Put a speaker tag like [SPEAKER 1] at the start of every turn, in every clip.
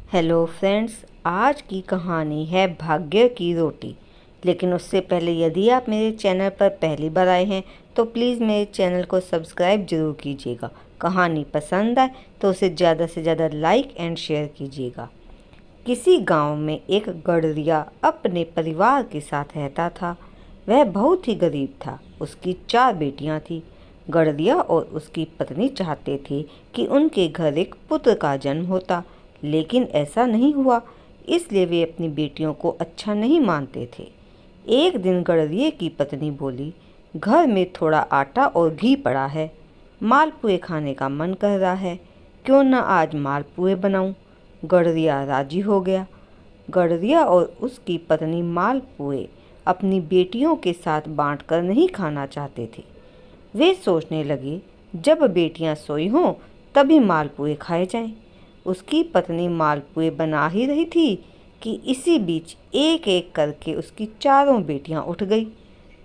[SPEAKER 1] Hello friends, आज की कहानी है भाग्य की रोटी। लेकिन उससे पहले यदि आप मेरे चैनल पर पहली बार आए हैं तो प्लीज़ मेरे चैनल को सब्सक्राइब ज़रूर कीजिएगा। कहानी पसंद आए तो उसे ज़्यादा से ज़्यादा लाइक एंड शेयर कीजिएगा। किसी गांव में एक गडरिया अपने परिवार के साथ रहता था। वह बहुत ही गरीब था। उसकी 4 बेटियां थीं। गडरिया और उसकी पत्नी चाहते थे कि उनके घर एक पुत्र का जन्म होता, लेकिन ऐसा नहीं हुआ। इसलिए वे अपनी बेटियों को अच्छा नहीं मानते थे। एक दिन गडरिये की पत्नी बोली, घर में थोड़ा आटा और घी पड़ा है, मालपुए खाने का मन कर रहा है, क्यों न आज मालपुए बनाऊं। गडरिया राजी हो गया। गडरिया और उसकी पत्नी मालपुए अपनी बेटियों के साथ बांटकर नहीं खाना चाहते थे। वे सोचने लगे, जब बेटियां सोई हों तभी मालपुए खाए जाएं। उसकी पत्नी मालपुए बना ही रही थी कि इसी बीच एक एक करके उसकी चारों बेटियां उठ गई।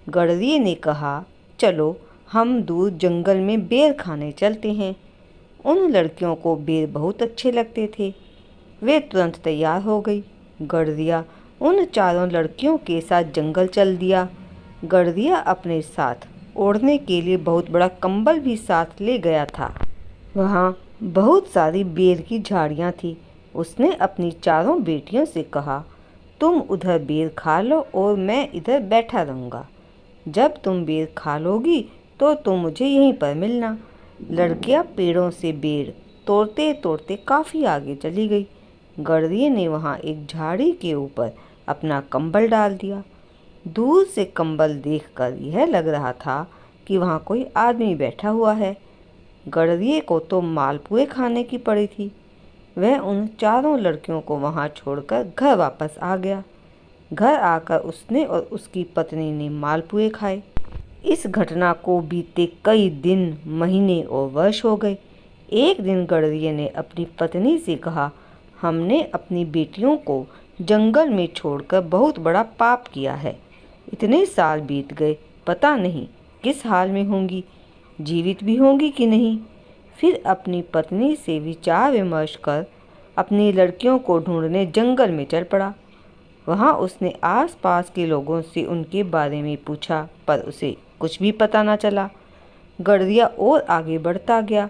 [SPEAKER 1] गडरिये ने कहा, चलो हम दूर जंगल में बेर खाने चलते हैं। उन लड़कियों को बेर बहुत अच्छे लगते थे। वे तुरंत तैयार हो गई। गडरिया उन चारों लड़कियों के साथ जंगल चल दिया। गडरिया अपने साथ ओढ़ने के लिए बहुत बड़ा कंबल भी साथ ले गया था। वहाँ बहुत सारी बेर की झाड़ियाँ थी। उसने अपनी चारों बेटियों से कहा, तुम उधर बेर खा लो और मैं इधर बैठा रहूँगा। जब तुम बेर खा लोगी तो तुम मुझे यहीं पर मिलना। लड़कियाँ पेड़ों से बेर तोड़ते तोड़ते काफ़ी आगे चली गई। गडरिये ने वहाँ एक झाड़ी के ऊपर अपना कंबल डाल दिया। दूर से कंबल देखकर यह लग रहा था कि वहाँ कोई आदमी बैठा हुआ है। गडरिये को तो मालपुए खाने की पड़ी थी। वह उन चारों लड़कियों को वहाँ छोड़कर घर वापस आ गया। घर आकर उसने और उसकी पत्नी ने मालपुए खाए। इस घटना को बीते कई दिन, महीने और वर्ष हो गए। एक दिन गडरिये ने अपनी पत्नी से कहा, हमने अपनी बेटियों को जंगल में छोड़कर बहुत बड़ा पाप किया है। इतने साल बीत गए, पता नहीं किस हाल में होंगी, जीवित भी होंगी कि नहीं। फिर अपनी पत्नी से विचार विमर्श कर अपनी लड़कियों को ढूंढने जंगल में चल पड़ा। वहाँ उसने आसपास के लोगों से उनके बारे में पूछा, पर उसे कुछ भी पता न चला। गडरिया और आगे बढ़ता गया।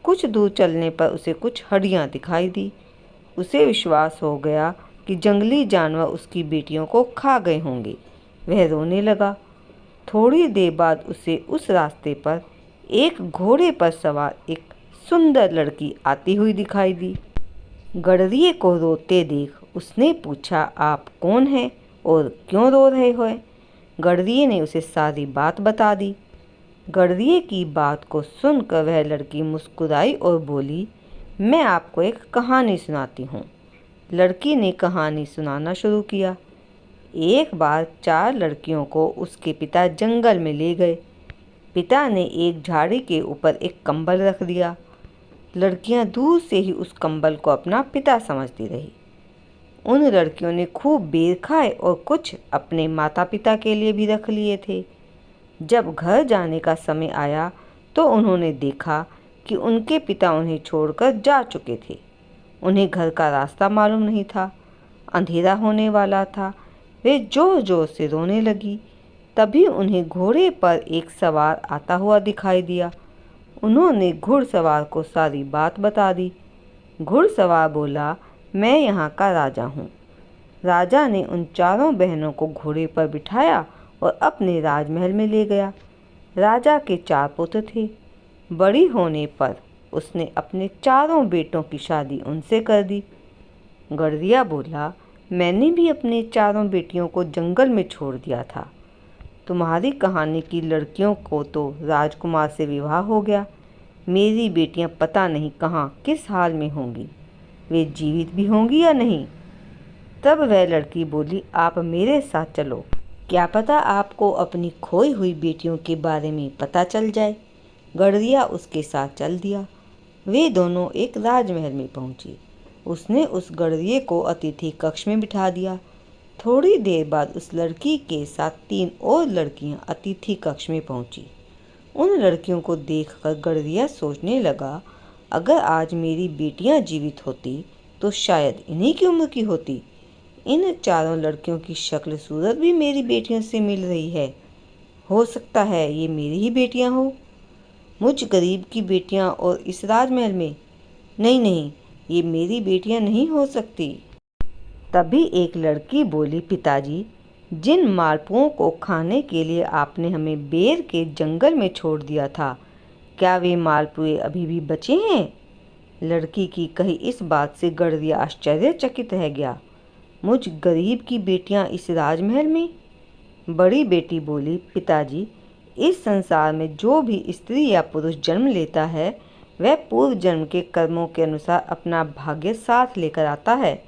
[SPEAKER 1] कुछ दूर चलने पर उसे कुछ हड्डियाँ दिखाई दी। उसे विश्वास हो गया कि जंगली जानवर उसकी बेटियों को खा गए होंगे। वह रोने लगा। थोड़ी देर बाद उसे उस रास्ते पर एक घोड़े पर सवार एक सुंदर लड़की आती हुई दिखाई दी। गडरिये को रोते देख उसने पूछा, आप कौन हैं और क्यों रो रहे हो? गडरिये ने उसे सारी बात बता दी। गडरिये की बात को सुनकर वह लड़की मुस्कुराई और बोली, मैं आपको एक कहानी सुनाती हूँ। लड़की ने कहानी सुनाना शुरू किया। एक बार 4 लड़कियों को उसके पिता जंगल में ले गए। पिता ने एक झाड़ी के ऊपर एक कंबल रख दिया। लड़कियां दूर से ही उस कंबल को अपना पिता समझती रही। उन लड़कियों ने खूब बेर खाए और कुछ अपने माता पिता के लिए भी रख लिए थे। जब घर जाने का समय आया तो उन्होंने देखा कि उनके पिता उन्हें छोड़कर जा चुके थे। उन्हें घर का रास्ता मालूम नहीं था। अंधेरा होने वाला था। वे जोर जोर से रोने लगी। तभी उन्हें घोड़े पर एक सवार आता हुआ दिखाई दिया। उन्होंने घुड़सवार को सारी बात बता दी। घुड़सवार बोला, मैं यहाँ का राजा हूँ। राजा ने उन चारों बहनों को घोड़े पर बिठाया और अपने राजमहल में ले गया। राजा के 4 पुत्र थे। बड़ी होने पर उसने अपने चारों बेटों की शादी उनसे कर दी। गडरिया बोला, मैंने भी अपने चारों बेटियों को जंगल में छोड़ दिया था। तुम्हारी कहानी की लड़कियों को तो राजकुमार से विवाह हो गया। मेरी बेटियां पता नहीं कहाँ किस हाल में होंगी, वे जीवित भी होंगी या नहीं। तब वह लड़की बोली, आप मेरे साथ चलो, क्या पता आपको अपनी खोई हुई बेटियों के बारे में पता चल जाए। गडरिया उसके साथ चल दिया। वे दोनों एक राजमहल में पहुंचे। उसने उस गडरिये को अतिथि कक्ष में बिठा दिया। थोड़ी देर बाद उस लड़की के साथ 3 और लड़कियां अतिथि कक्ष में पहुंची। उन लड़कियों को देखकर गडरिया सोचने लगा, अगर आज मेरी बेटियां जीवित होती तो शायद इन्हीं की उम्र की होती। इन चारों लड़कियों की शक्ल सूरत भी मेरी बेटियों से मिल रही है। हो सकता है ये मेरी ही बेटियां हो। मुझ गरीब की बेटियां और इस राजमहल में? नहीं नहीं, ये मेरी बेटियां नहीं हो सकती। तभी एक लड़की बोली, पिताजी, जिन मालपुओं को खाने के लिए आपने हमें बेर के जंगल में छोड़ दिया था, क्या वे मालपुए अभी भी बचे हैं? लड़की की कही इस बात से गडरिया आश्चर्यचकित रह गया। मुझ गरीब की बेटियां इस राजमहल में? बड़ी बेटी बोली, पिताजी, इस संसार में जो भी स्त्री या पुरुष जन्म लेता है वह पूर्व जन्म के कर्मों के अनुसार अपना भाग्य साथ लेकर आता है।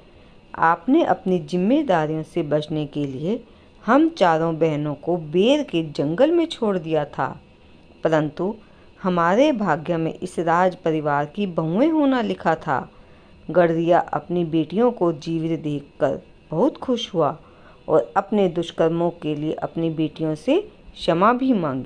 [SPEAKER 1] आपने अपनी जिम्मेदारियों से बचने के लिए हम चारों बहनों को बेर के जंगल में छोड़ दिया था, परंतु हमारे भाग्य में इस राज परिवार की बहुएं होना लिखा था। गडरिया अपनी बेटियों को जीवित देखकर बहुत खुश हुआ और अपने दुष्कर्मों के लिए अपनी बेटियों से क्षमा भी मांगी।